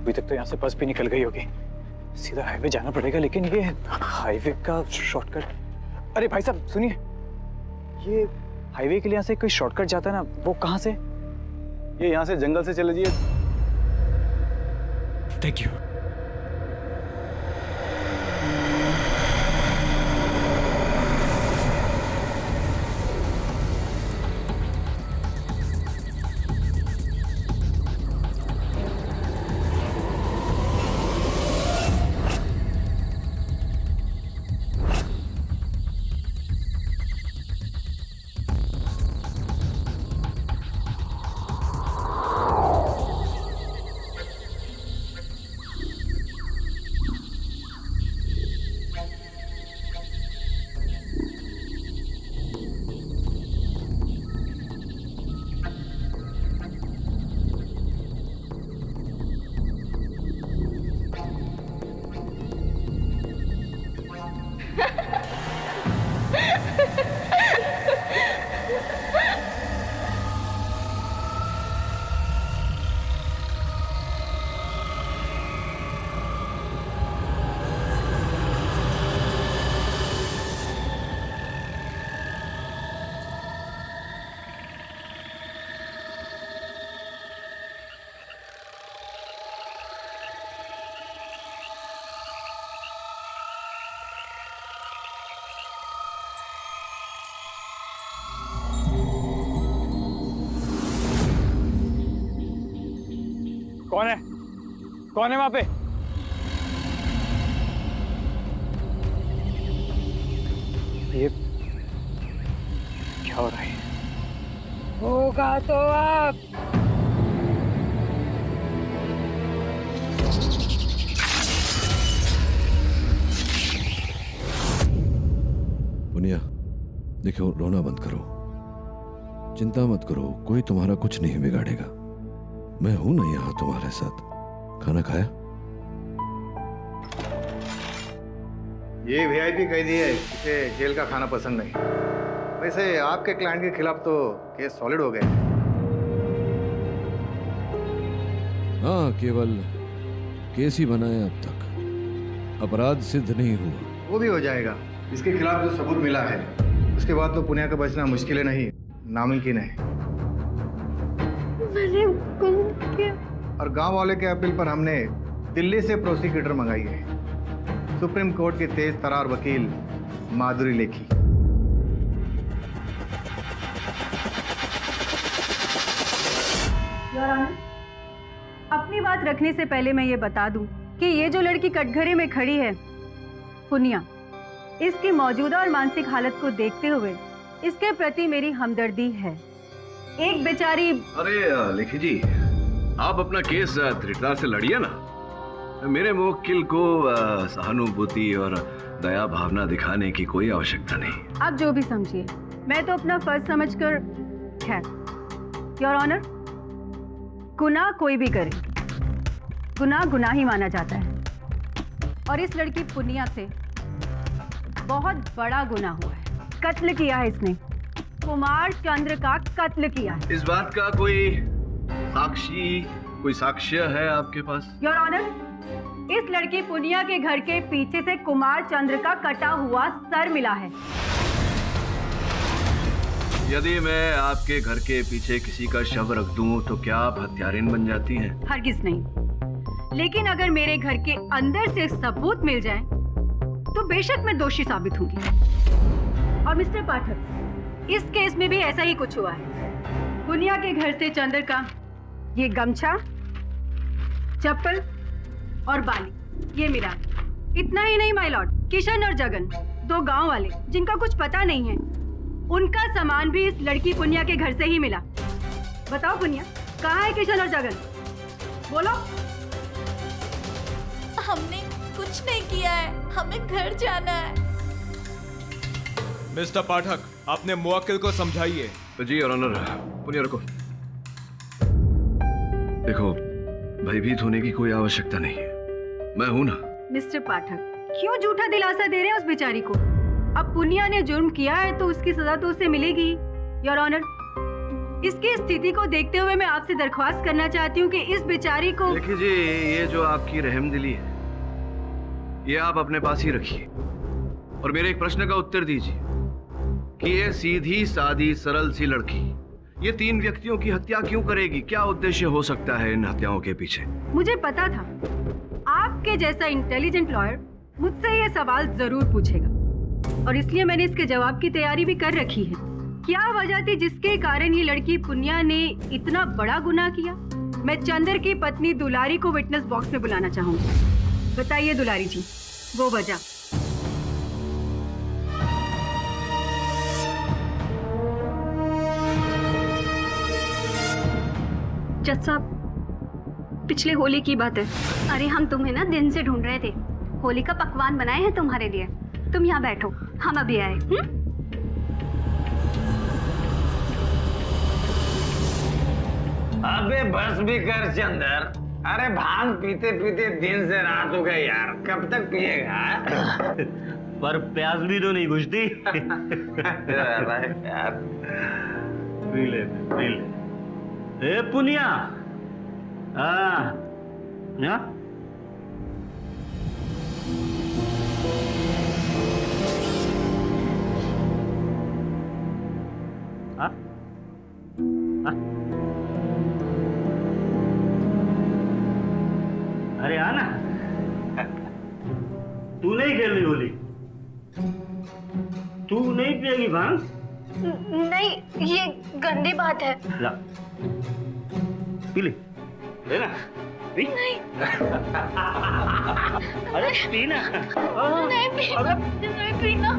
अभी तक तो यहाँ से बस भी निकल गई होगी। सीधा हाईवे जाना पड़ेगा, लेकिन ये हाईवे का शॉर्टकट। अरे भाई साहब सुनिए, ये हाईवे के लिए यहाँ से कोई शॉर्टकट जाता है ना, वो कहाँ से? ये यहाँ से जंगल से चले जाइए। Thank you. कौन है? कौन है वहां पे? ये क्या हो रहा है? होगा तो अब। पुनिया, देखो रोना बंद करो, चिंता मत करो, कोई तुम्हारा कुछ नहीं बिगाड़ेगा। मैं हूं ना यहाँ तुम्हारे साथ। खाना खाया? ये वीआईपी कैदी है, इसे जेल का खाना पसंद नहीं। वैसे आपके क्लाइंट के खिलाफ तो केस सॉलिड हो गए। हाँ, केवल केस ही बना है अब तक, अपराध सिद्ध नहीं हुआ। वो भी हो जाएगा। इसके खिलाफ जो सबूत मिला है उसके बाद तो पुनिया का बचना मुश्किल है नहीं, नामुमकिन है। मैंने किया। और गांव वाले के अपील पर हमने दिल्ली से प्रोसिक्यूटर मंगाई है, सुप्रीम कोर्ट के तेज तरार वकील माधुरी लेखी। अपनी बात रखने से पहले मैं ये बता दूं कि ये जो लड़की कटघरे में खड़ी है, पुनिया, इसकी मौजूदा और मानसिक हालत को देखते हुए इसके प्रति मेरी हमदर्दी है। एक बेचारी। अरे लेखी जी, आप अपना केस दृढ़ता से लड़िए ना। मेरे मुवक्किल को सहानुभूति और दया भावना दिखाने की कोई आवश्यकता नहीं। आप जो भी समझिए, मैं तो अपना फर्ज समझकर। खैर, योर ऑनर, गुनाह कोई भी करे, गुनाह गुनाह ही माना जाता है। और इस लड़की पुनिया से बहुत बड़ा गुनाह हुआ है। कत्ल किया है इसने, कुमार चंद्र का कत्ल किया है। इस बात का कोई साक्षी, कोई साक्ष्य है आपके पास? योर ऑनर, इस लड़की पुनिया के घर के पीछे से कुमार चंद्र का कटा हुआ सर मिला है। यदि मैं आपके घर के पीछे किसी का शव रख दूं तो क्या आप हत्यारिन बन जाती हैं? हरगिज नहीं, लेकिन अगर मेरे घर के अंदर से सबूत मिल जाए तो बेशक मैं दोषी साबित होंगी। और मिस्टर पाठक, इस केस में भी ऐसा ही कुछ हुआ है। पुनिया के घर से चंद्र का ये गमछा, चप्पल और बाली ये मिला। इतना ही नहीं माय लॉर्ड, किशन और जगन, दो गांव वाले जिनका कुछ पता नहीं है, उनका सामान भी इस लड़की पुनिया के घर से ही मिला। बताओ पुनिया, कहाँ है किशन और जगन? बोलो। हमने कुछ नहीं किया है, हमें घर जाना है। मिस्टर पाठक, आपने मुवक्किल को समझाइए। जी और ऑनर, पुनिया रखो। देखो, भयभीत होने की कोई आवश्यकता नहीं है, मैं हूं ना। मिस्टर पाठक, क्यों झूठा दिलासा दे रहे हैं उस बेचारी को? अब पुनिया ने जुर्म किया है तो उसकी सजा तो उसे मिलेगी। योर ऑनर, इसकी स्थिति को देखते हुए मैं आपसे दरख्वास्त करना चाहती हूँ कि इस बेचारी को। देखिए जी, ये जो आपकी रहमदिली है ये आप अपने पास ही रखिए और मेरे एक प्रश्न का उत्तर दीजिए कि ये सीधी सादी सरल सी लड़की ये 3 व्यक्तियों की हत्या क्यों करेगी? क्या उद्देश्य हो सकता है इन हत्याओं के पीछे? मुझे पता था आपके जैसा इंटेलिजेंट लॉयर मुझसे ये सवाल जरूर पूछेगा और इसलिए मैंने इसके जवाब की तैयारी भी कर रखी है। क्या वजह थी जिसके कारण ये लड़की पुण्या ने इतना बड़ा गुनाह किया? मैं चंदर की पत्नी दुलारी को विटनेस बॉक्स में बुलाना चाहूंगी। बताइए दुलारी जी, वो वजह। जज साहब, पिछले होली की बात है। अरे हम तुम्हें ना दिन से ढूंढ रहे थे। होली का पकवान बनाए हैं तुम्हारे लिए। तुम यहाँ बैठो, हम अभी आए। अबे बस भी कर चंदर। अरे भांग पीते पीते दिन से रात हो गई यार, कब तक पिएगा? पर प्यास भी तो नहीं बुझती। यार पी ले, पी ले। ए पुनिया, हाँ अरे आना। तू नहीं खेल रही होली? तू नहीं पिएगी भांग? नहीं, ये गंदी बात है। ला, पी ले, ले ना, पी। नहीं। अरे पी ना। नहीं पीना।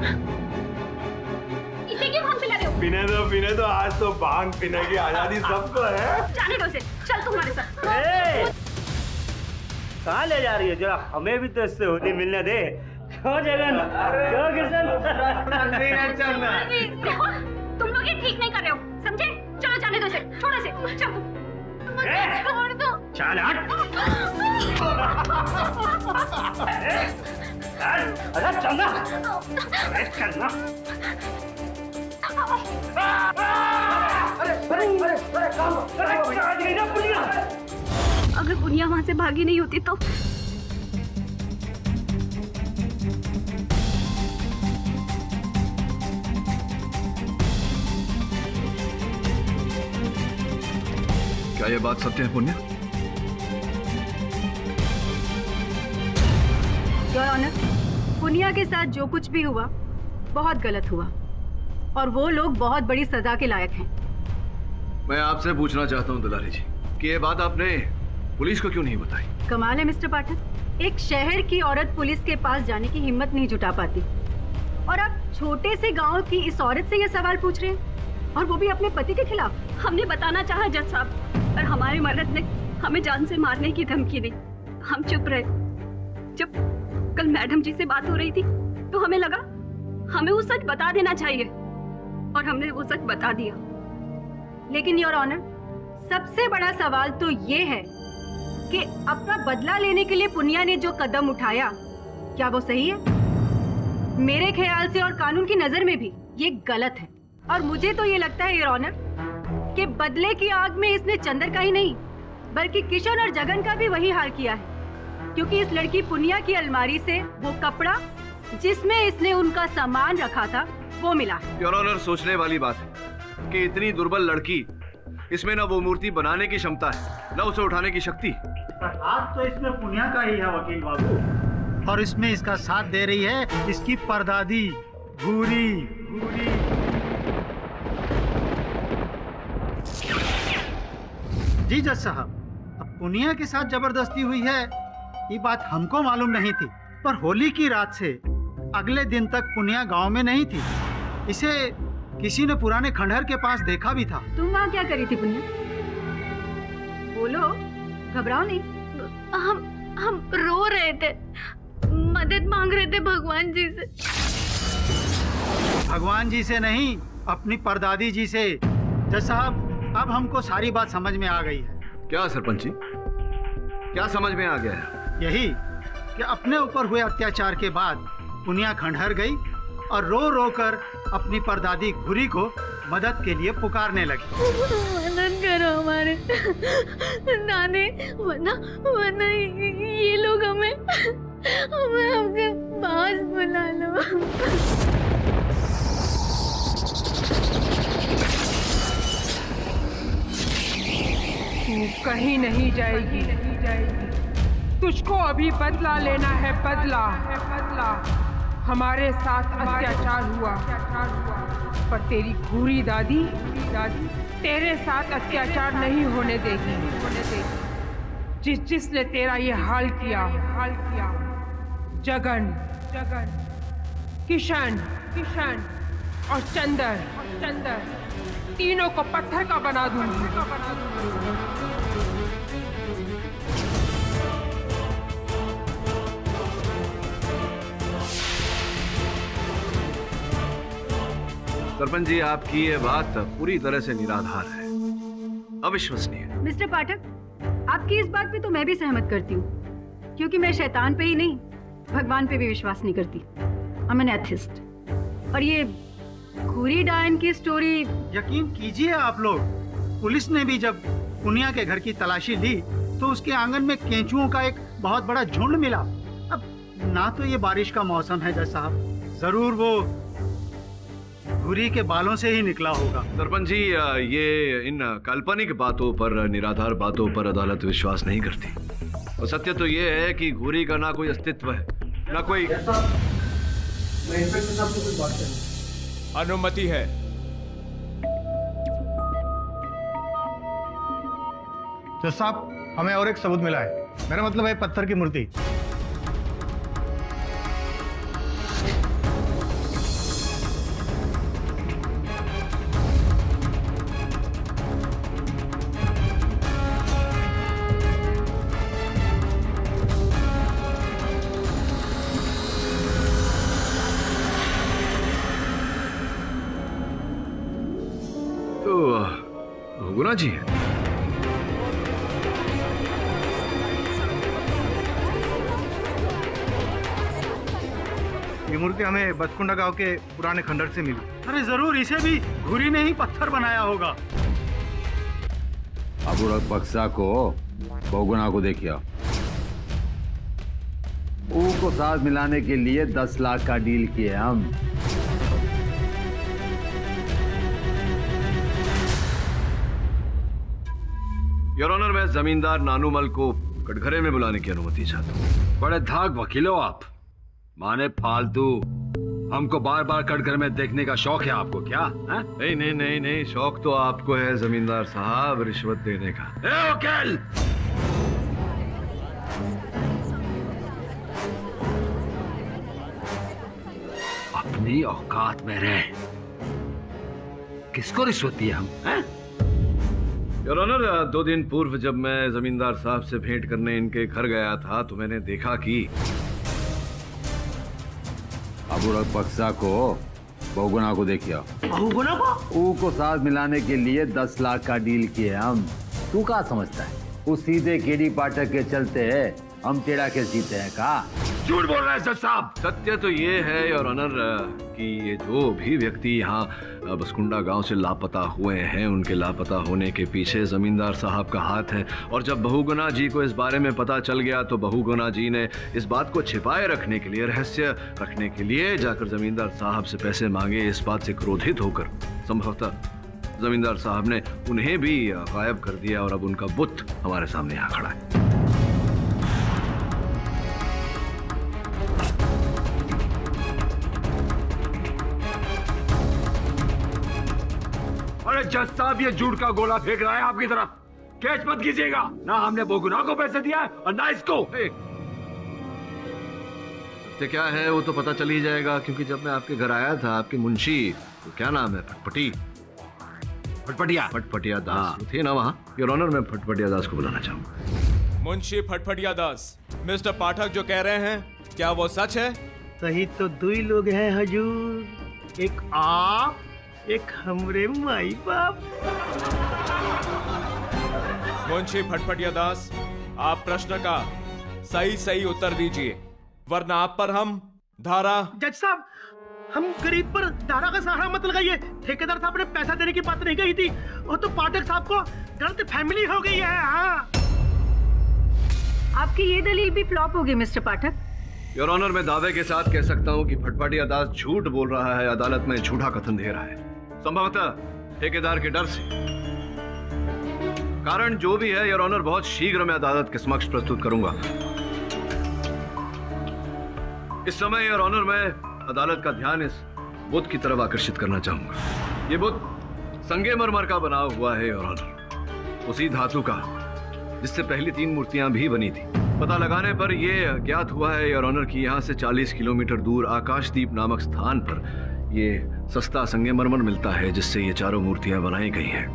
इसे क्यों भांग पिला रहे हो? पीने दो, आज तो भांग पीने की आजादी सबको है। जाने दो इसे, चल तुम्हारे साथ। कहाँ ले जा रही है? जरा हमें भी तो इससे होली मिलने दे। क्यों जगन? क्यों किशन? तुम लोग ये ठीक नहीं कर रहे हो, समझे? चलो जाने दो इसे, छोड़ो इसे, चलो। छोड़ दो। चल हट। अरे चलना। अरे चलना। अगर पुनिया वहां से भागी नहीं होती तो? क्या ये बात सत्य है पुण्य? योर ऑनर, पुनिया के साथ जो कुछ भी हुआ बहुत गलत हुआ और वो लोग बहुत बड़ी सजा के लायक हैं। मैं आपसे पूछना चाहता हूँ दुलारी जी कि ये बात आपने पुलिस को क्यों नहीं बताई? कमाल है मिस्टर पाठक, एक शहर की औरत पुलिस के पास जाने की हिम्मत नहीं जुटा पाती और आप छोटे से गांव की इस औरत से ये सवाल पूछ रहे हैं और वो भी अपने पति के खिलाफ। हमने बताना चाहा जज साहब, पर हमारे मर्द ने हमें जान से मारने की धमकी दी। हम चुप रहे। जब कल मैडम जी से बात हो रही थी तो हमें लगा हमें वो सच बता देना चाहिए और हमने वो सच बता दिया। लेकिन योर ऑनर, सबसे बड़ा सवाल तो ये है कि अपना बदला लेने के लिए पुनिया ने जो कदम उठाया क्या वो सही है? मेरे ख्याल से और कानून की नजर में भी ये गलत है और मुझे तो ये लगता है योर ऑनर कि बदले की आग में इसने चंदर का ही नहीं बल्कि किशन और जगन का भी वही हाल किया है, क्योंकि इस लड़की पुनिया की अलमारी से वो कपड़ा जिसमें इसने उनका सामान रखा था वो मिला है। योर ऑनर, सोचने वाली बात है कि इतनी दुर्बल लड़की, इसमें ना वो मूर्ति बनाने की क्षमता है ना उसे उठाने की शक्ति। आज तो इसमें पुनिया का ही है वकील बाबू, और इसमें इसका साथ दे रही है इसकी परदादी भूरी। जी जज साहब, अब पुनिया के साथ जबरदस्ती हुई है ये बात हमको मालूम नहीं थी, पर होली की रात से अगले दिन तक पुनिया गांव में नहीं थी। इसे किसी ने पुराने खंडहर के पास देखा भी था। तुम वहाँ क्या करी थी पुनिया? बोलो, घबराओ नहीं। हम रो रहे थे, मदद मांग रहे थे भगवान जी से। भगवान जी से नहीं, अपनी परदादी जी से। जज साहब, अब हमको सारी बात समझ में आ गई है। क्या सरपंच जी, क्या समझ में आ गया है? यही कि अपने ऊपर हुए अत्याचार के बाद पुनिया खंडहर गई और रो रो कर अपनी परदादी घुरी को मदद के लिए पुकारने लगी। मदद करो हमारे दादी, वरना ये लोग हमें आपके पास बुला लो। तू कहीं नहीं जाएगी, तुझको अभी बदला लेना है, बदला। हमारे साथ अत्याचार हुआ, पर तेरी भूरी दादी तेरे साथ अत्याचार नहीं होने देगी। जिसने तेरा ये हाल किया, जगन, किशन और चंदर, तीनों को पत्थर का बना दूंगी। सरपंच जी, आपकी ये बात पूरी तरह से निराधार है, अविश्वसनीय। मिस्टर पाठक, आपकी इस बात पे तो मैं भी सहमत करती हूँ, क्योंकि मैं शैतान पे ही नहीं, भगवान पे भी विश्वास नहीं करती। I am an atheist. और ये घूरी डायन की स्टोरी, यकीन कीजिए आप लोग, पुलिस ने भी जब पुनिया के घर की तलाशी ली तो उसके आंगन में केंचुओं का एक बहुत बड़ा झुंड मिला। अब ना तो ये बारिश का मौसम है जज साहब, जरूर वो घूरी के बालों से ही निकला होगा। सरपंच जी, ये इन काल्पनिक बातों पर, निराधार बातों पर अदालत विश्वास नहीं करती। और सत्य तो ये है कि घूरी का ना कोई अस्तित्व है, ना कोई। अनुमति है। जज साहब, हमें और एक सबूत मिला है। मेरा मतलब है पत्थर की मूर्ति। गुना जी है। ये मूर्ति हमें बसकुंडा गांव के पुराने खंडर से मिली। अरे जरूर, इसे भी घूरी ने ही पत्थर बनाया होगा। अबू बक्सा को बहुगुना को देखिए। को साथ मिलाने के लिए 10 लाख का डील किए हम। योर ऑनर, मैं जमींदार नानूमल को कटघरे में बुलाने की अनुमति चाहता हूँ। बड़े धाक वकील हो आप, माने फालतू। हमको बार बार कटघरे में देखने का शौक है आपको क्या? नहीं नहीं नहीं नहीं, शौक तो आपको है जमींदार साहब, रिश्वत देने का। वकील, अपनी औकात में रहे। किसको रिश्वत दी हम? योर ऑनर, 2 दिन पूर्व जब मैं जमींदार साहब से भेंट करने इनके घर गया था तो मैंने देखा कि अबू बक्सा को बहुगुना को देखिए। बहुगुना को साथ मिलाने के लिए 10 लाख का डील किए हम। तू क्या समझता है? वो सीधे केडी पाठक के चलते हम टेढ़ा के जीते हैं का? झूठ बोल रहे हैं जज साहब। सत्य तो ये है योर ऑनर कि ये जो भी व्यक्ति यहाँ बसकुंडा गांव से लापता हुए हैं, उनके लापता होने के पीछे जमींदार साहब का हाथ है। और जब बहुगुना जी को इस बारे में पता चल गया तो बहुगुना जी ने इस बात को छिपाए रखने के लिए, रहस्य रखने के लिए जाकर जमींदार साहब से पैसे मांगे। इस बात से क्रोधित होकर संभवतः जमींदार साहब ने उन्हें भी गायब कर दिया और अब उनका बुत हमारे सामने यहाँ खड़ा है। अरे जज साहब, ये झूठ का गोला फेंक रहा है आपकी तरफ। कैच मत कीजिएगा। ना हमने बहुगुना को पैसे दिया है और ना इसको। सत्य क्या है वो तो पता चल ही जाएगा, क्योंकि जब मैं आपके घर आया था आपके मुंशी, तो क्या नाम है, फटफटिया दास थे ना वहाँ। योर ऑनर, मैं फटफटिया दास को बुलाना चाहूंगा। मुंशी फटफटिया दास, मिस्टर पाठक जो कह रहे हैं क्या वो सच है? सही तो 2 लोग हैं हजूर, एक आप, एक हमरे माई बाप। मुंशी फटफटिया दास, आप प्रश्न का सही उत्तर दीजिए, वरना आप पर हम धारा। जज साहब, हम गरीब पर दारा का सहारा मत लगाइए। ठेकेदार साहब ने पैसा देने की बात नहीं कही थी, वो तो पाठक साहब को गलत फैमिली हो गई है। हाँ, आपकी ये दलील भी फ्लॉप होगी मिस्टर पाठक। योर ऑनर, मैं दावे के साथ कह सकता हूं कि फटफटी अदालत झूठ बोल रहा है, अदालत में झूठा कथन दे रहा है, संभवतः ठेकेदार के डर से। कारण जो भी है योर ऑनर, बहुत शीघ्र मैं अदालत के समक्ष प्रस्तुत करूंगा। इस समय योर ऑनर, मैं अदालत का ध्यान इस बुद्ध की तरफ आकर्षित करना चाहूंगा। ये बुद्ध संगमरमर का बना हुआ है योर ऑनर, उसी धातु का जिससे पहली 3 मूर्तियां भी बनी थी। पता लगाने पर यह ज्ञात हुआ है योर ऑनर कि यहाँ से 40 किलोमीटर दूर आकाशदीप नामक स्थान पर यह सस्ता संगमरमर मिलता है, जिससे ये चारों मूर्तियां बनाई गई हैं।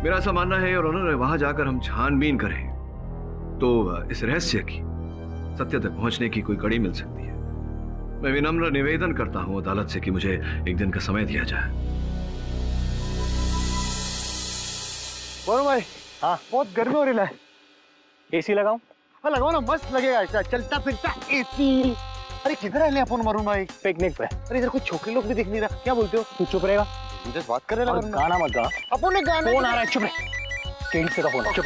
मेरा ऐसा मानना है योर ऑनर, वहां जाकर हम छानबीन करें तो इस रहस्य की सत्य तक पहुंचने की कोई कड़ी मिल सकती है। मैं विनम्र निवेदन करता हूं अदालत से कि मुझे एक दिन का समय दिया जाए। वरुण भाई, हाँ, बहुत गर्मी हो रही है। एसी लगाऊं? हाँ, लगाओ ना, मस्त लगेगा ऐसा चलता फिरता एसी। अरे किधर है अपन वरुण भाई? पिकनिक पे। अरे इधर कुछ छोकरे लोग भी दिख नहीं रहा, क्या बोलते हो? तू चुप रहेगा? मुझे बात कर रहे हैं। गाना मत गा। अपन ने गाना। फोन आ रहा है, चुप रहे। केडी से का फोन, चुप।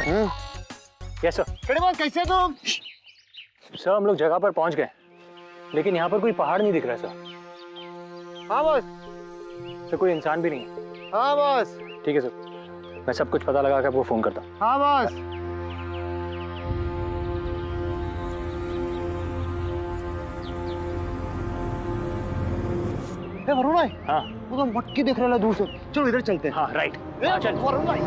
Yes sir. केडी बात, कैसे तुम? सर, हम लोग जगह पर पहुंच गए, लेकिन यहाँ पर कोई पहाड़ नहीं दिख रहा सर। हाँ बॉस। सर, कोई इंसान भी नहीं है। हाँ बॉस। ठीक है सर, मैं सब कुछ पता लगा कर आपको फोन करता हूँ। हाँ बॉस। वरुण भाई, हाँ, वो तो मटकी देख रहा है दूर से। चलो इधर चलते हैं। हाँ, राइट। चल वरुण भाई।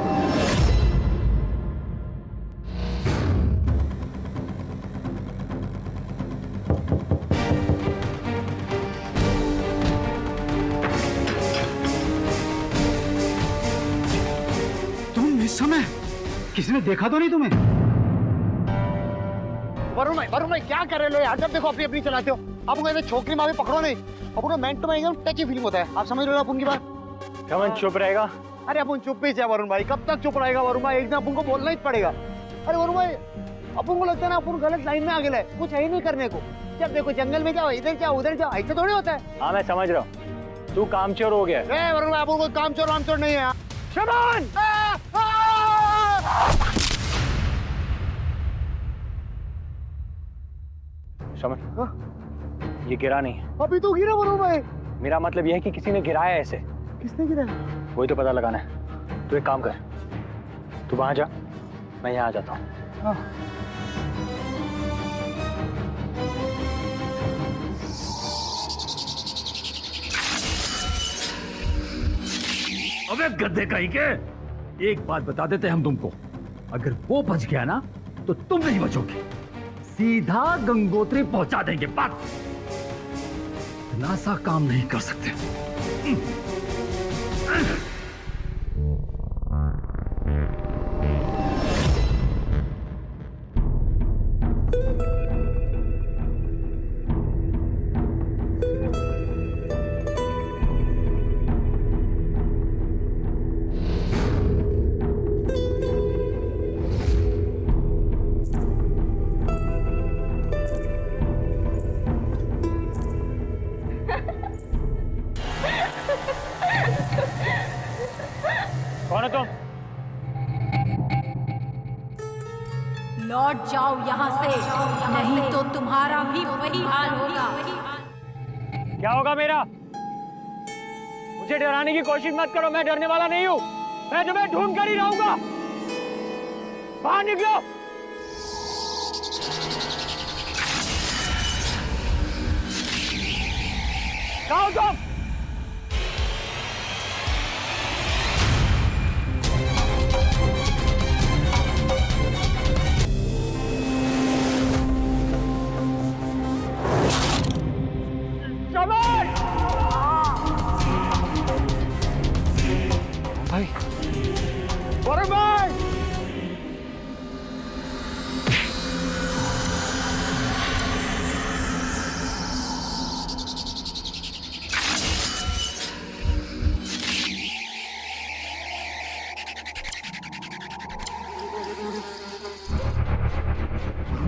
तुम इस समय किसी ने देखा तो नहीं तुम्हें? वरुण भाई क्या कर रहे हो यार? जब देखो अपनी अपनी चलाते हो। आप कहते छोकरी माँ भी पकड़ो नहीं, अपन मैन टू मैन एकदम टची फीलिंग होता है। आप समझ रहे हो अपन की बात? कमन चुप रहेगा? अरे अपन चुप ही है वरुण भाई, कब तक चुप रहेगा वरुण भाई? एक दिन अपन को बोलना ही पड़ेगा। अरे वरुण भाई, अपन को लगता है ना अपन गलत लाइन में आ गए, कुछ है ही नहीं करने को। जब देखो जंगल में जाओ, इधर जाओ उधर जाओ, ऐसा थोड़ी होता है। हाँ, मैं समझ रहा हूँ, तू कामचोर हो गया। वरुण भाई, अपन कोई कामचोर वामचोर नहीं है। शबान! शमन, ये गिरा नहीं है। अभी तो गिरा वरुण भाई। मेरा मतलब यह है कि किसी ने गिराया ऐसे। किसने गिरा? वही तो पता लगाना है। तू एक काम कर, तू वहां जा, मैं यहाँ आ जाता हूँ। अबे गद्दे कहीं के, एक बात बता देते हम तुमको, अगर वो बच गया ना तो तुम नहीं बचोगे, सीधा गंगोत्री पहुंचा देंगे। बस इतना सा काम नहीं कर सकते। कौन है तुम? लौट जाओ यहाँ से, नहीं तो तुम्हारा भी वही हाल होगा। क्या होगा मेरा? मुझे डराने की कोशिश मत करो, मैं डरने वाला नहीं हूँ। मैं तुम्हें ढूंढ कर ही रहूंगा। बाहर निकलो। कहाँ हो तुम? भाई, वरुण भाई,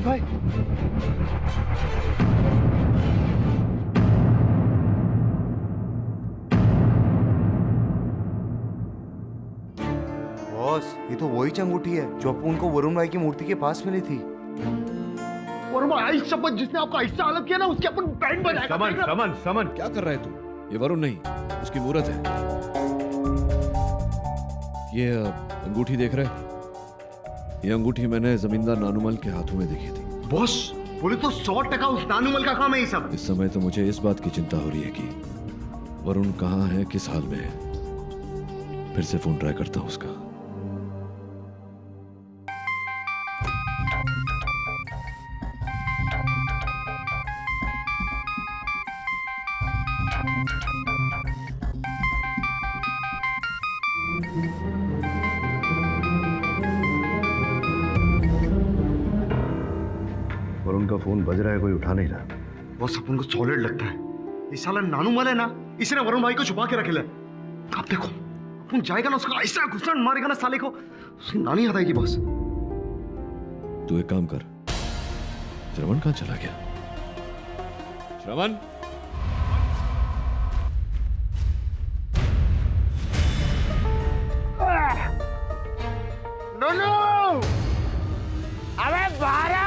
भाई, ये तो वही अंगूठी है जो अपन को वरुण भाई की मूर्ति के पास मिली थी। वरुण भाई शपथ, जिसने आपका हिस्सा अलग किया ना उसके अपन बैंड बजाएगा। समन समन समन, क्या कर रहा है तू? ये वरुण नहीं, उसकी मूर्त है। ये अंगूठी देख रहे? ये अंगूठी मैंने जमींदार नानूमल के हाथों में देखी थी। बॉस बोले तो 100% उस नानूमल का काम है ये सब। इस समय तो मुझे इस बात की चिंता हो रही है कि वरुण कहाँ है, किस हाल में है। फिर से फोन ट्राई करता हूं उसका। वरुण का फोन बज रहा है, कोई उठा नहीं रहा। बॉस अपन को सॉलिड लगता है ये साला नानूमल है ना, इसने वरुण भाई को छुपा के रखे। आप देखो अपन जाएगा ना उसका ऐसा घुसन मारेगा ना साले को, उसकी नानी याद आएगी। बॉस तू एक काम कर, श्रवण कहाँ चला गया? श्रवण, नोनो अबे बारा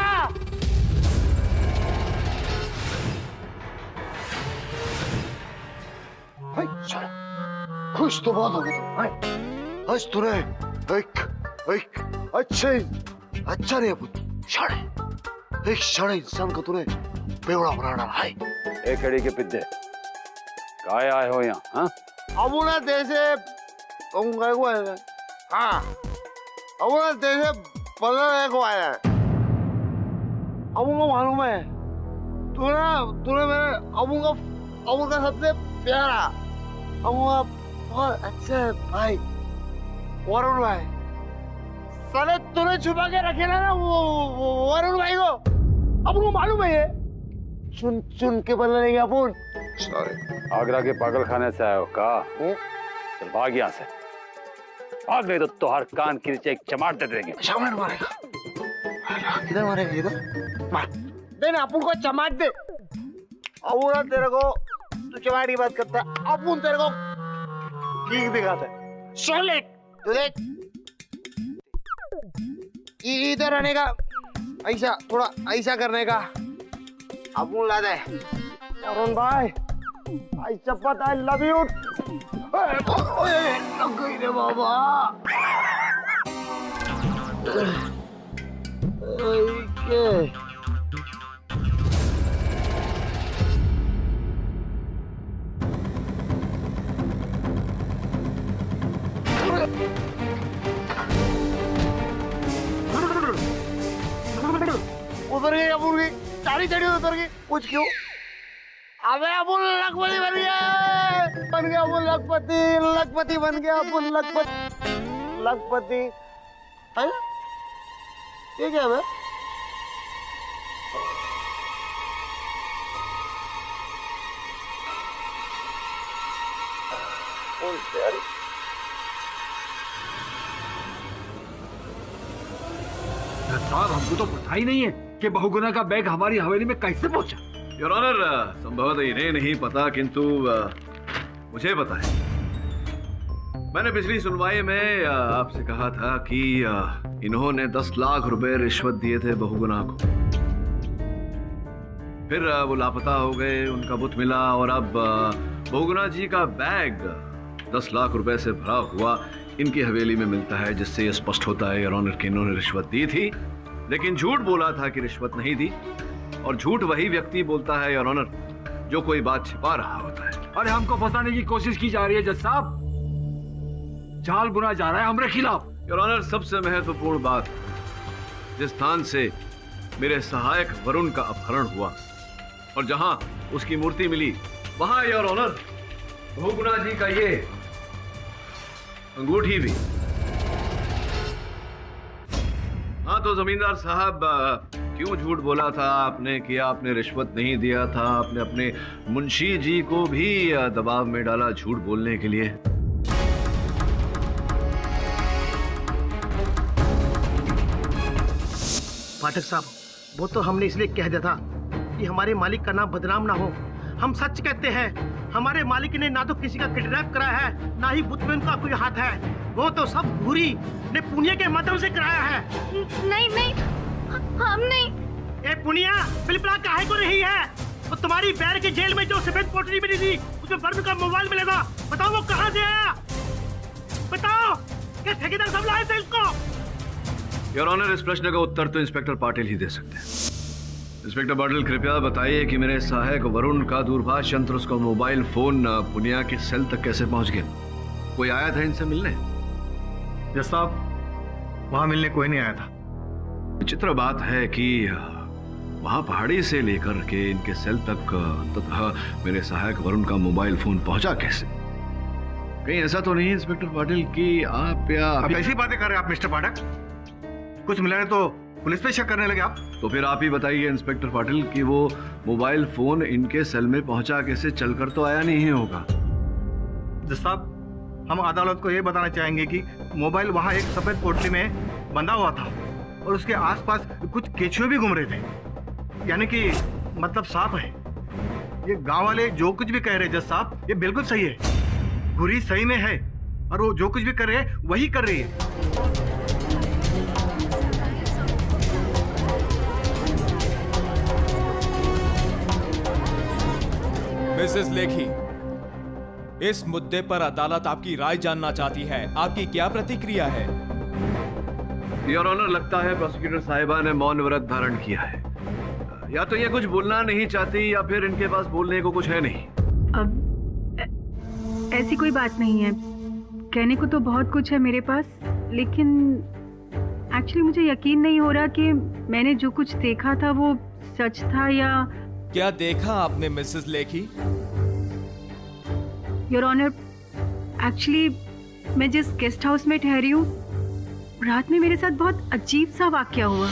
खुश तो बहुत हो गए तुम। आज तूने एक अच्छा नहीं अपन शाणे, एक शाणे इंसान को तूने बेवड़ा बना डाला है। एक कड़ी के पिद्दे काय आए हो यहाँ? हाँ अब उन्हें देशे तुम गए को आए। हाँ अब उन्हें देशे बदलने को आया है। अब उनको मालूम है तूने मेरे अब का सबसे प्यारा अब बहुत अच्छे भाई वरुण भाई, साले तूने छुपा के रखे ना वो वरुण भाई को। अब उनको मालूम है ये चुन चुन के बदलेंगे अपन। आगरा के पागल खाने से आए हो का? चल भाग यहाँ से, भाग नहीं तो तुहार कान किरचे एक चमाट दे देंगे। चमाट मारेगा? किधर मारेगा? इधर मार दे ना, अपन को चमाट दे। अब तेरे को तू चमाट की बात करता है, अपन तेरे को ठीक दिखाता है। सॉलिड तू देख, इधर आने का, ऐसा थोड़ा ऐसा करने का अपन ला दे। वरुण भाई आई शपथ, आई लव यू। लग गई रे बाबा। उतर गई अबुल की सारी चढ़ी उतर गई। कुछ क्यों? अबे अबुल लखपति बन गया अबुल लखपति बन गया अबुल लखपति है। ये क्या है? साहब हमको तो पता ही नहीं है कि बहुगुना का बैग हमारी हवेली में कैसे पहुंचा। योर ऑनर, संभवतः इन्हें नहीं पता किंतु मुझे पता है। मैंने पिछली सुनवाई में आपसे कहा था कि इन्होंने 10 लाख रुपए रिश्वत दिए थे बहुगुना को। फिर वो लापता हो गए, उनका बुत मिला और अब बहुगुना जी का बैग 10 लाख रुपए से भरा हुआ इनकी हवेली में मिलता है, जिससे यह स्पष्ट होता है योर ऑनर कि इन्होंने रिश्वत दी थी, लेकिन झूठ बोला था कि रिश्वत नहीं दी। और झूठ वही व्यक्ति बोलता है योर ऑनर जो कोई बात छिपा रहा होता है। अरे हमको फंसाने की कोशिश की जा रही है जज साहब, जाल बुना जा रहा है हमारे खिलाफ। योर ऑनर, सबसे महत्वपूर्ण बात, जिस स्थान से मेरे सहायक वरुण का अपहरण हुआ और जहां उसकी मूर्ति मिली, वहां योर ऑनर बहुगुना जी का ये अंगूठी भी। हाँ तो जमींदार साहब, क्यों झूठ बोला था आपने कि आपने रिश्वत नहीं दिया था? आपने अपने मुंशी जी को भी दबाव में डाला झूठ बोलने के लिए। पाठक साहब, वो तो हमने इसलिए कह दिया था कि हमारे मालिक का नाम बदनाम ना हो, हम सच कहते हैं। हमारे मालिक ने ना तो किसी का किडनैप कराया है, ना ही बुत में उनका कोई हाथ है। वो तो सब घूरी ने पुनिया के माध्यम से कराया है। नहीं नहीं, हम नहीं। ए पुनिया, बिलबिला काहे को रही है? वो तुम्हारी बैर की जेल में जो सफेद पोटली मिली थी, उसमें वरुण का मोबाइल मिला था। बताओ वो कहाँ से आया? बताओ, क्या ठेकेदार सब लाए थे इसको? योर ऑनर, इस प्रश्न का उत्तर तो इंस्पेक्टर पाटिल ही दे सकते हैं। इंस्पेक्टर पाटिल, कृपया बताइए कि मेरे सहायक वरुण का दूरभाष यंत्र, उसका मोबाइल फोन पुनिया के सेल तक कैसे पहुंच गया? कोई आया था इनसे मिलने? यस साहब, वहां मिलने कोई नहीं आया था। विचित्र बात है कि वहां पहाड़ी से लेकर के इनके सेल तक तथा मेरे सहायक वरुण का मोबाइल फोन पहुंचा कैसे? कहीं ऐसा तो नहीं इंस्पेक्टर पाटिल कि आप या आप ऐसी बातें कर रहे हैं आप मिस्टर पाठक? कुछ मिला है तो पुलिस पे शक करने लगे आप? तो फिर आप ही बताइए इंस्पेक्टर पाटिल कि वो मोबाइल फोन इनके सेल में पहुंचा कैसे? चलकर तो आया नहीं होगा। जज साहब, हम अदालत को ये बताना चाहेंगे कि मोबाइल वहां एक सफेद पोटली में बंधा हुआ था और उसके आसपास कुछ केचुए भी घूम रहे थे। यानी कि मतलब साफ है, ये गांव वाले जो कुछ भी कह रहे हैं जज साहब, ये बिल्कुल सही है। घुरी सही में है और वो जो कुछ भी कर रहे हैं वही कर रही है। मिसेस लेखी, इस मुद्दे पर अदालत आपकी राय जानना चाहती है। आपकी क्या प्रतिक्रिया है? योर ऑनर, लगता है प्रोसिक्यूटर साहिबा ने मौन व्रत धारण किया है। या तो ये कुछ बोलना नहीं चाहती या फिर इनके पास बोलने को कुछ है नहीं। अब ऐसी कोई बात नहीं है। कहने को तो बहुत कुछ है मेरे पास, लेकिन एक्चुअली मुझे यकीन नहीं हो रहा कि मैंने जो कुछ देखा था वो सच था या... क्या देखा आपने Mrs Lekhi? Your honour, actually मैं जिस गेस्ट हाउस में ठहरी हूँ, रात में मेरे साथ बहुत अजीब सा वाकया हुआ।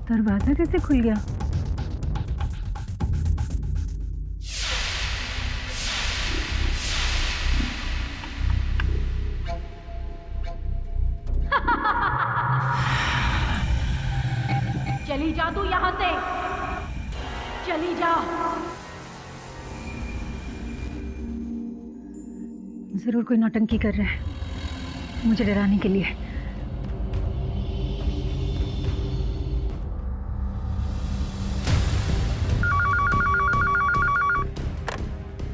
दरवाजा कैसे खुल गया? चली जा तू यहाँ से, चली जा। जरूर कोई नौटंकी कर रहा है मुझे डराने के लिए।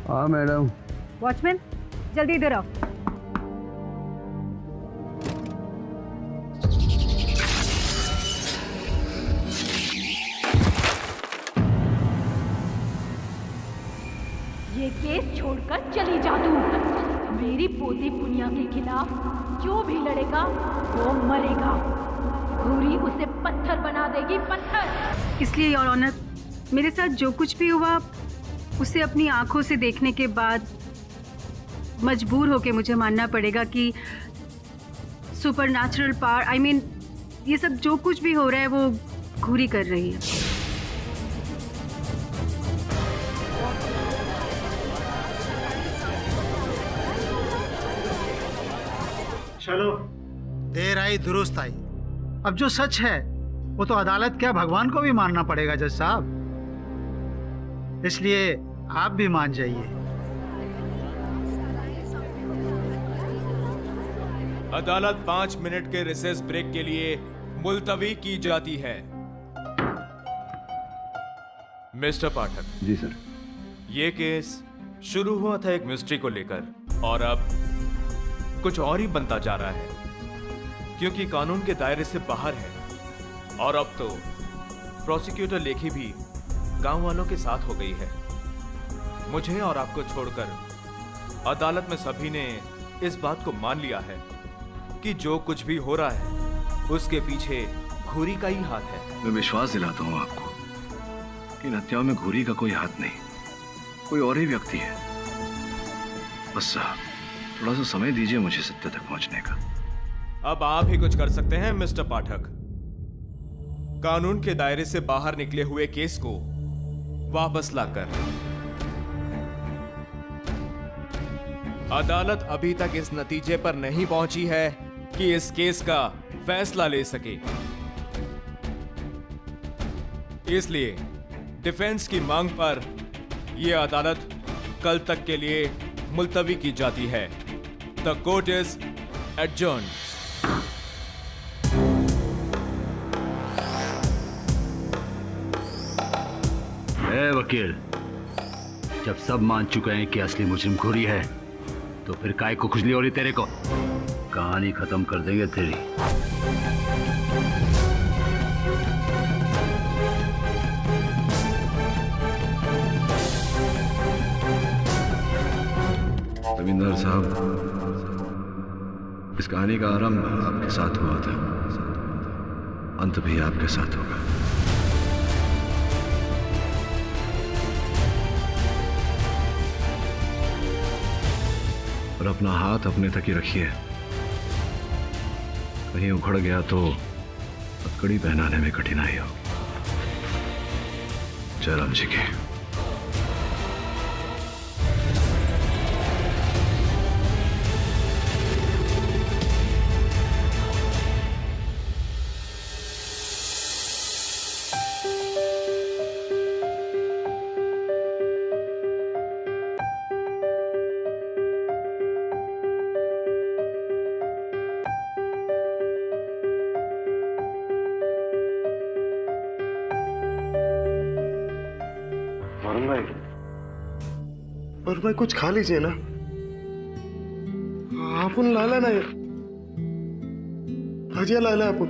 हाँ मैडम। वॉचमैन, जल्दी इधर आओ। ये केस छोड़कर चली जा तू। मेरी पोती पुनिया के खिलाफ जो भी लड़ेगा वो मरेगा। घूरी उसे पत्थर बना देगी, पत्थर। इसलिए योर ऑनर, मेरे साथ जो कुछ भी हुआ उसे अपनी आंखों से देखने के बाद मजबूर होके मुझे मानना पड़ेगा कि सुपरनैचुरल पावर, आई मीन ये सब जो कुछ भी हो रहा है वो घूरी कर रही है। चलो, देर आई दुरुस्त आई। अब जो सच है वो तो अदालत क्या भगवान को भी मानना पड़ेगा जज साहब, इसलिए आप भी मान जाइए। अदालत 5 मिनट के रिसेस ब्रेक के लिए मुलतवी की जाती है। मिस्टर पाठक। जी सर। ये केस शुरू हुआ था एक मिस्ट्री को लेकर और अब कुछ और ही बनता जा रहा है, क्योंकि कानून के दायरे से बाहर है। और अब तो प्रोसिक्यूटर लेखी भी गांव वालों के साथ हो गई है। मुझे और आपको छोड़कर अदालत में सभी ने इस बात को मान लिया है कि जो कुछ भी हो रहा है उसके पीछे घूरी का ही हाथ है। मैं विश्वास दिलाता हूं आपको कि इन हत्याओं में घूरी का कोई हाथ नहीं, कोई और ही व्यक्ति है। बस थोड़ा सा समय दीजिए मुझे सत्य तक पहुंचने का। अब आप ही कुछ कर सकते हैं मिस्टर पाठक। कानून के दायरे से बाहर निकले हुए केस को वापस लाकर। अदालत अभी तक इस नतीजे पर नहीं पहुंची है कि इस केस का फैसला ले सके, इसलिए डिफेंस की मांग पर यह अदालत कल तक के लिए मुलतवी की जाती है। The court is adjourned. ए वकील, जब सब मान चुके हैं कि असली मुजरिम घुरी है, तो फिर काय को खुजली हो रही तेरे को? कहानी खत्म कर देंगे तेरी। जमींदार साहब, इस कहानी का आरंभ आपके साथ हुआ था, अंत भी आपके साथ होगा। और अपना हाथ अपने तक ही रखिए, कहीं उखड़ गया तो हथकड़ी पहनाने में कठिनाई हो। जयराम जी की। और भाई कुछ खा लीजिए ना, आपण लाला ना, भजिया लाला आपण।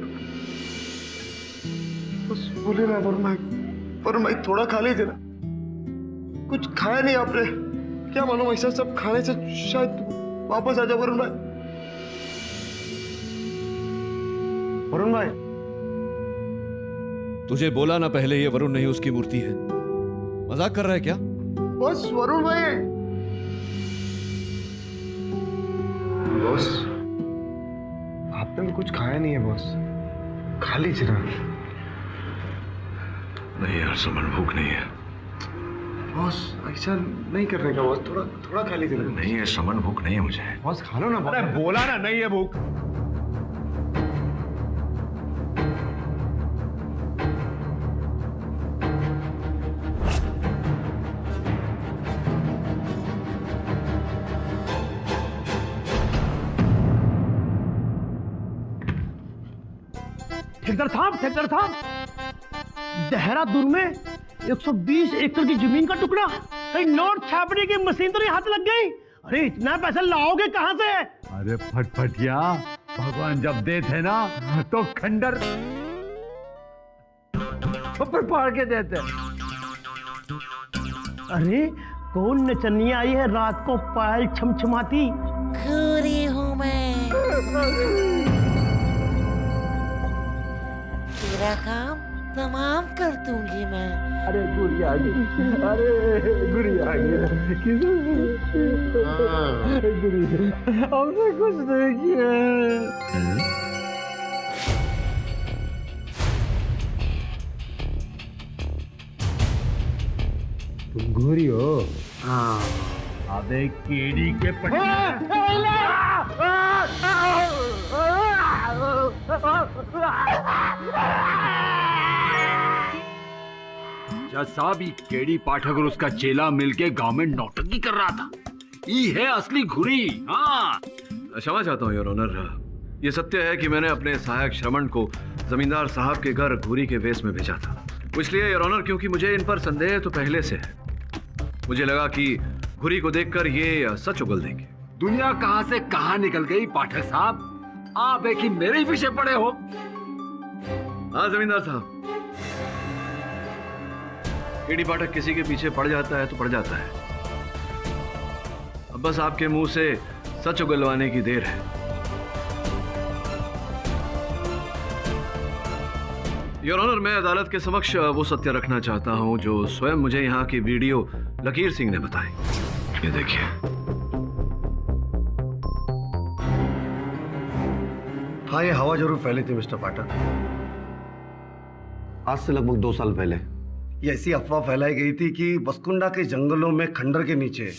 बस बोले ना वरुण भाई थोड़ा खा लीजिए ना, कुछ खाया नहीं आपने, क्या मालूम ऐसा सब खाने से शायद वापस आ जाए वरुण भाई। वरुण भाई, तुझे बोला ना पहले, ये वरुण नहीं उसकी मूर्ति है। मजाक कर रहा है क्या? बस वरुण भाई। बॉस, आपने भी कुछ खाया नहीं है बॉस, खा लीजिए ना। नहीं यार सुमन, भूख नहीं है। बॉस ऐसा नहीं करने का बॉस, थोड़ा थोड़ा खा लीजिए ना। नहीं है सुमन, भूख नहीं है मुझे। बॉस खा लो ना। अरे बोला ना नहीं है भूख। ठेकेदार साहब, देहरादून में 120 एकड़ की जमीन का टुकड़ा, कहीं नोट छापने की मशीन तो नहीं हाथ लग गई? अरे इतना पैसा लाओगे कहां से? अरे फटफटिया, भगवान जब देते ना तो खंडर पर पाड़ के देते। अरे कौन नचनिया आई है रात को पायल छमछमाती? घूरी हूं मैं, तेरा काम तमाम कर दूंगी मैं। अरे गुड़िया गई, अरे गुड़िया गई, हमने कुछ नहीं किया। तुम घोरी हो? हाँ। अबे केड़ी के जज साहब, ये केड़ी पाठक और उसका चेला मिलके गांव में नौटंकी कर रहा था। ये है असली घुरी। हाँ, क्षमा चाहता हूँ योर ऑनर। ये सत्य है कि मैंने अपने सहायक श्रवण को जमींदार साहब के घर घुरी के वेश में भेजा था। इसलिए योर ऑनर, क्योंकि मुझे इन पर संदेह तो पहले से है, मुझे लगा कि घुरी को देखकर ये सच उगल देंगे। दुनिया कहां से कहां निकल गई पाठक साहब, आप एक ही मेरे ही पीछे पड़े हो। हाँ जमींदार साहब, केडी पाठक किसी के पीछे पड़ जाता है तो पड़ जाता है। अब बस आपके मुंह से सच उगलवाने की देर है। योर ऑनर, मैं अदालत के समक्ष वो सत्य रखना चाहता हूं जो स्वयं मुझे यहाँ की वीडियो लकीर सिंह ने बताई। ये देखिए। हाँ, ये हवा जरूर फैली थी मिस्टर पाठक। आज से लगभग 2 साल पहले ये ऐसी अफवाह फैलाई गई थी कि बसकुंडा के जंगलों में खंडर के नीचे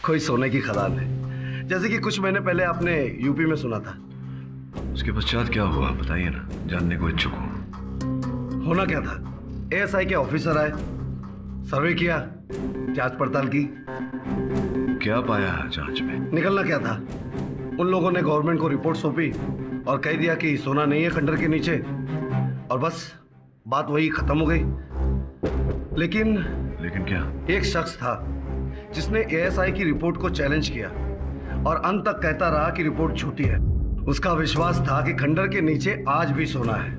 कोई सोने की खदान है, जैसे कि कुछ महीने पहले आपने यूपी में सुना था। उसके पश्चात क्या हुआ बताइए ना, जानने को इच्छुक हूँ। होना क्या था, एएसआई के ऑफिसर आए, सर्वे किया, जांच पड़ताल की। क्या पाया जांच में? निकलना क्या था, उन लोगों ने गवर्नमेंट को रिपोर्ट सौंपी और कह दिया कि सोना नहीं है खंडर के नीचे, और बस बात वही खत्म हो गई। लेकिन क्या? एक शख्स था जिसने एएसआई की रिपोर्ट को चैलेंज किया और अंत तक कहता रहा कि रिपोर्ट झूठी है। उसका विश्वास था कि खंडर के नीचे आज भी सोना है।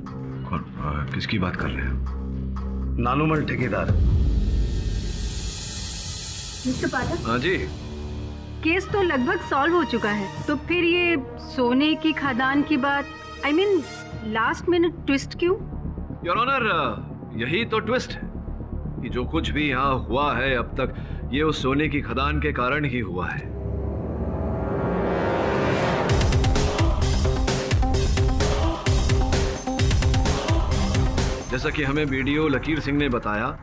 किसकी बात कर रहे हैं? नानूमल ठेकेदार। मिस्टर पाठक। हाँ जी। केस तो लगभग सॉल्व हो चुका है, तो फिर ये सोने की खदान की बात, I mean, last minute twist क्यों? योर ऑनर, यही तो ट्विस्ट है कि जो कुछ भी यहाँ हुआ है अब तक, ये उस सोने की खदान के कारण ही हुआ है। जैसा कि हमें बीडीओ लकीर सिंह ने बताया,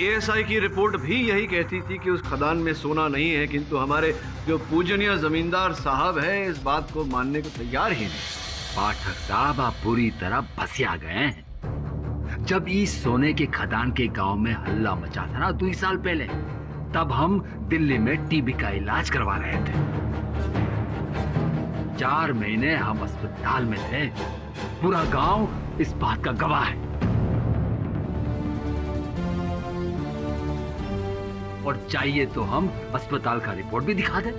एएसआई की रिपोर्ट भी यही कहती थी कि उस खदान में सोना नहीं है, किंतु हमारे जो पूजनीय जमींदार साहब है इस बात को मानने को तैयार ही नहीं। पाठक साहब, आप पूरी तरह फंसिया गए हैं। जब इस सोने के खदान के गांव में हल्ला मचा था ना 2 साल पहले, तब हम दिल्ली में टीबी का इलाज करवा रहे थे। 4 महीने हम अस्पताल में थे, पूरा गांव इस बात का गवाह है। और चाहिए तो हम अस्पताल का रिपोर्ट भी दिखा दें।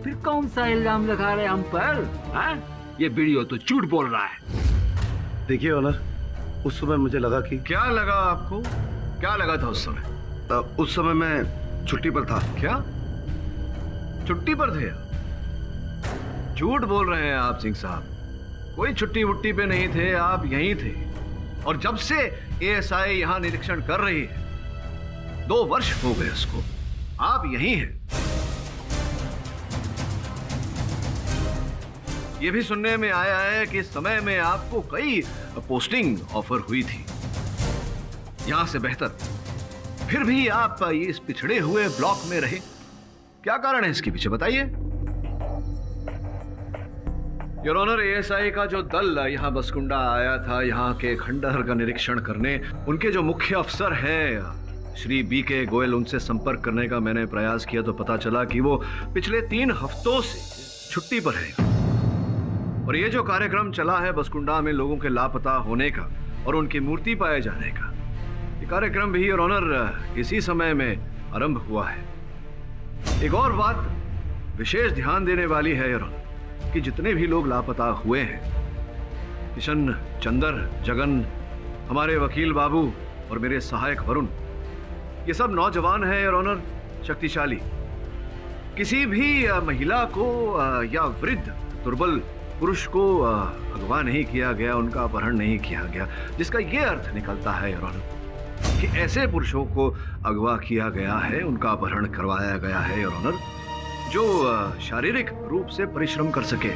फिर कौन सा इल्जाम लगा रहे हम पर? ये वीडियो तो झूठ बोल रहा है। देखिए ऑनर, उस समय मुझे लगा कि... क्या लगा आपको? क्या लगा था उस समय? उस समय मैं छुट्टी पर था। क्या छुट्टी पर थे? झूठ बोल रहे हैं आप सिंह साहब, कोई छुट्टी वुट्टी पे नहीं थे, आप यहीं थे। और जब से एएसआई यहाँ निरीक्षण कर रही है, 2 वर्ष हो गए उसको, आप यहीं हैं। ये भी सुनने में आया है कि इस समय में आपको कई पोस्टिंग ऑफर हुई थी यहां से बेहतर, फिर भी आप ये इस पिछड़े हुए ब्लॉक में रहे। क्या कारण है इसके पीछे, बताइए। योर ऑनर, एएसआई का जो दल यहां बसकुंडा आया था यहाँ के खंडहर का निरीक्षण करने, उनके जो मुख्य अफसर हैं श्री बीके गोयल, उनसे संपर्क करने का मैंने प्रयास किया तो पता चला कि वो पिछले 3 हफ्तों से छुट्टी पर है। और ये जो कार्यक्रम चला है बसकुंडा में लोगों के लापता होने का और उनकी मूर्ति पाए जाने का, ये कार्यक्रम भी योर ऑनर इसी समय में आरंभ हुआ है। एक और बात विशेष ध्यान देने वाली है योर ऑनर कि जितने भी लोग लापता हुए हैं, किशन, चंदर, जगन, हमारे वकील बाबू और मेरे सहायक वरुण, ये सब नौजवान हैं योर ऑनर, शक्तिशाली। किसी भी महिला को या वृद्ध दुर्बल पुरुष को अगवा नहीं किया गया, उनका अपहरण नहीं किया गया, जिसका यह अर्थ निकलता है योर ऑनर कि ऐसे पुरुषों को अगवा किया गया है, उनका अपहरण करवाया गया है योर ऑनर, जो शारीरिक रूप से परिश्रम कर सके।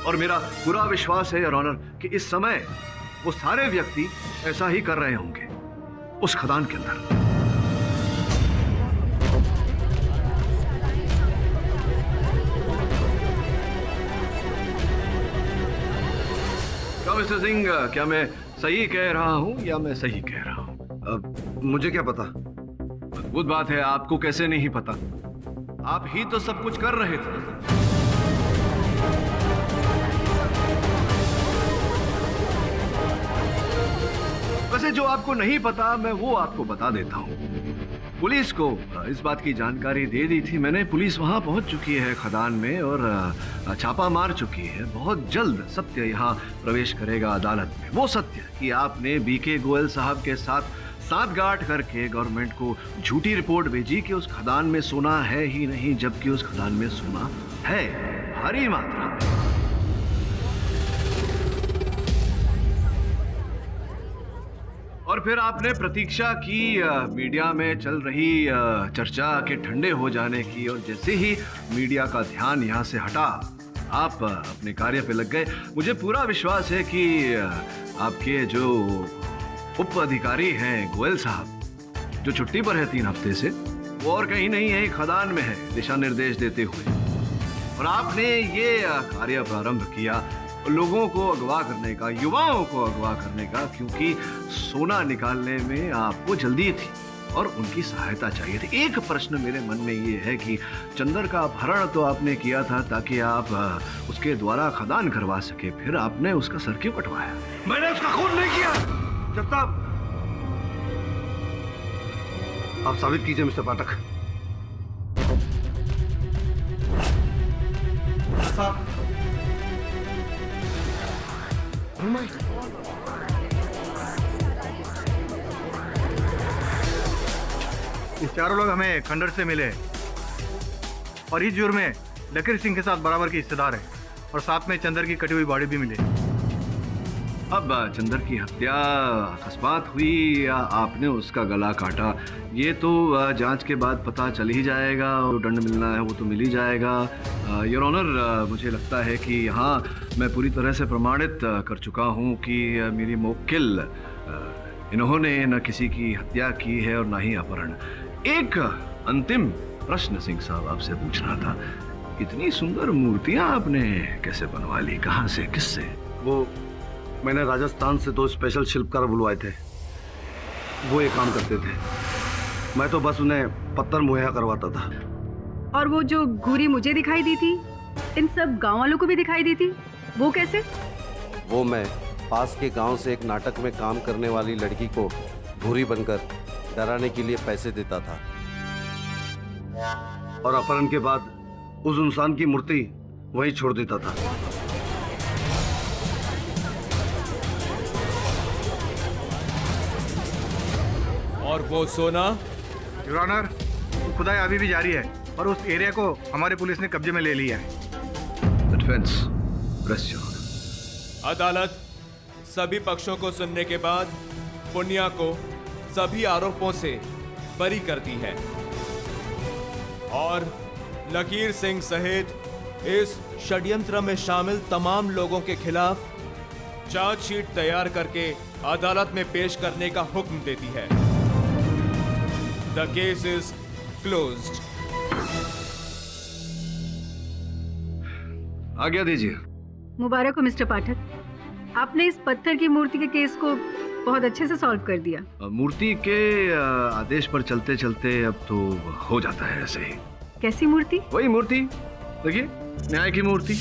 और मेरा पूरा विश्वास है योर ऑनर कि इस समय वो सारे व्यक्ति ऐसा ही कर रहे होंगे उस खदान के अंदर। मिस्टर सिंह, क्या मैं सही कह रहा हूं या मैं सही कह रहा हूं? मुझे क्या पता। अद्भुत बात है, आपको कैसे नहीं पता? आप ही तो सब कुछ कर रहे थे। वैसे जो आपको नहीं पता मैं वो आपको बता देता हूं। पुलिस को इस बात की जानकारी दे दी थी मैंने, पुलिस वहां पहुंच चुकी है खदान में और छापा मार चुकी है। बहुत जल्द सत्य यहां प्रवेश करेगा अदालत में, वो सत्य कि आपने बीके गोयल साहब के साथ सांठगांठ करके गवर्नमेंट को झूठी रिपोर्ट भेजी कि उस खदान में सोना है ही नहीं, जबकि उस खदान में सोना है भारी मात्रा में। और फिर आपने प्रतीक्षा की मीडिया में चल रही चर्चा के ठंडे हो जाने की, और जैसे ही मीडिया का ध्यान यहाँ से हटा आप अपने कार्य पे लग गए। मुझे पूरा विश्वास है कि आपके जो उप अधिकारी हैं गोयल साहब, जो छुट्टी पर है 3 हफ्ते से, वो और कहीं नहीं है, खदान में है दिशा निर्देश देते हुए। और आपने ये कार्य प्रारंभ किया लोगों को अगवा करने का, युवाओं को अगवा करने का, क्योंकि सोना निकालने में आपको जल्दी थी और उनकी सहायता चाहिए थी। एक प्रश्न मेरे मन में ये है कि चंदर का अपहरण तो आपने किया था ताकि आप उसके द्वारा खदान करवा सके, फिर आपने उसका सर क्यों कटवाया? मैंने उसका खून नहीं किया। जब साहब आप साबित कीजिए मिस्टर पाठक। साहब ये चारों लोग हमें खंडर से मिले और इस जुर्म में लकीर सिंह के साथ बराबर की हिस्सेदार है और साथ में चंदर की कटी हुई बॉडी भी मिली। अब चंदर की हत्या अकस्मात हुई या आपने उसका गला काटा, ये तो जांच के बाद पता चल ही जाएगा। और दंड मिलना है वो तो मिल ही जाएगा। योर ऑनर, मुझे लगता है कि यहाँ मैं पूरी तरह से प्रमाणित कर चुका हूँ कि मेरी मुवक्किल इन्होंने न किसी की हत्या की है और न ही अपहरण। एक अंतिम प्रश्न सिंह साहब आपसे पूछना था, इतनी सुंदर मूर्तियां आपने कैसे बनवा ली, कहाँ से, किससे? वो मैंने राजस्थान से 2 स्पेशल शिल्पकार बुलवाए थे, वो ये काम करते थे, मैं तो बस उन्हें पत्थर मुहैया करवाता था। और वो जो घूरी मुझे दिखाई दी थी, इन सब गांव वालों को भी दिखाई दी थी, वो कैसे? वो मैं पास के गांव से एक नाटक में काम करने वाली लड़की को घूरी बनकर डराने के लिए पैसे देता था। और अपहरण के बाद उस इंसान की मूर्ति वहीं छोड़ देता था। और वो सोना? योर ऑनर, खुदाई अभी भी जारी है और उस एरिया को हमारे पुलिस ने कब्जे में ले लिया है। Defence, press your honour. अदालत सभी पक्षों को सुनने के बाद पुनिया को सभी आरोपों से बरी करती है और लकीर सिंह सहित इस षड्यंत्र में शामिल तमाम लोगों के खिलाफ चार्जशीट तैयार करके अदालत में पेश करने का हुक्म देती है। The case is closed. आज्ञा दीजिए। मुबारक हो मिस्टर पाठक, आपने इस पत्थर की मूर्ति के केस को बहुत अच्छे से सॉल्व कर दिया। मूर्ति के आदेश पर चलते चलते अब तो हो जाता है ऐसे ही। कैसी मूर्ति? वही मूर्ति, देखिए, न्याय की मूर्ति।